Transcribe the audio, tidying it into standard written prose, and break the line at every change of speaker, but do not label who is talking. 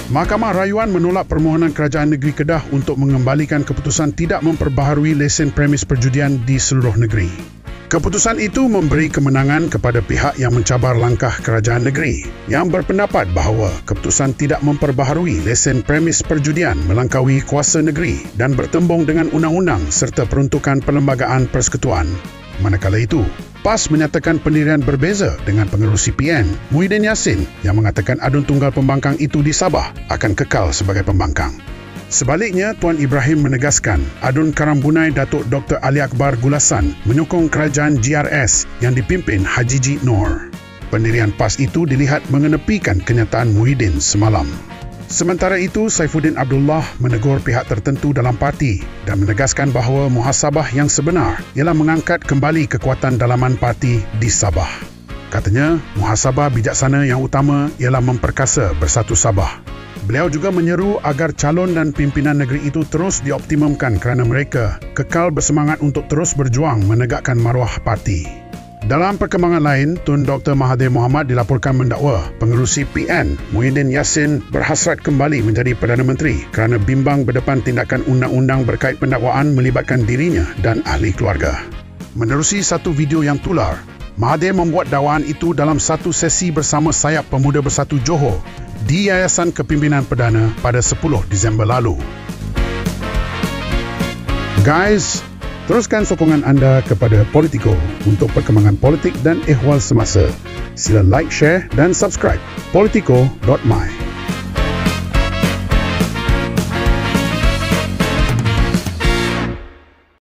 Mahkamah Rayuan menolak permohonan Kerajaan Negeri Kedah untuk mengembalikan keputusan tidak memperbaharui lesen premis perjudian di seluruh negeri. Keputusan itu memberi kemenangan kepada pihak yang mencabar langkah Kerajaan Negeri yang berpendapat bahawa keputusan tidak memperbaharui lesen premis perjudian melangkaui kuasa negeri dan bertembung dengan undang-undang serta peruntukan Perlembagaan Persekutuan. Manakala itu, PAS menyatakan pendirian berbeza dengan pengerusi PN, Muhyiddin Yassin, yang mengatakan adun tunggal pembangkang itu di Sabah akan kekal sebagai pembangkang. Sebaliknya, Tuan Ibrahim menegaskan adun Karambunai Datuk Dr. Ali Akbar Gulasan menyokong kerajaan GRS yang dipimpin Haji G. Noor. Pendirian PAS itu dilihat mengenepikan kenyataan Muhyiddin semalam. Sementara itu, Saifuddin Abdullah menegur pihak tertentu dalam parti dan menegaskan bahawa muhasabah yang sebenar ialah mengangkat kembali kekuatan dalaman parti di Sabah. Katanya, muhasabah bijaksana yang utama ialah memperkasa Bersatu Sabah. Beliau juga menyeru agar calon dan pimpinan negeri itu terus dioptimumkan kerana mereka kekal bersemangat untuk terus berjuang menegakkan maruah parti. Dalam perkembangan lain, Tun Dr. Mahathir Mohamad dilaporkan mendakwa pengerusi PN Muhyiddin Yassin berhasrat kembali menjadi Perdana Menteri kerana bimbang berdepan tindakan undang-undang berkait pendakwaan melibatkan dirinya dan ahli keluarga. Menerusi satu video yang tular, Mahathir membuat dakwaan itu dalam satu sesi bersama Sayap Pemuda Bersatu Johor di Yayasan Kepimpinan Perdana pada 10 Disember lalu. Guys, teruskan sokongan anda kepada Politico untuk perkembangan politik dan ehwal semasa. Sila like, share dan subscribe politico.my.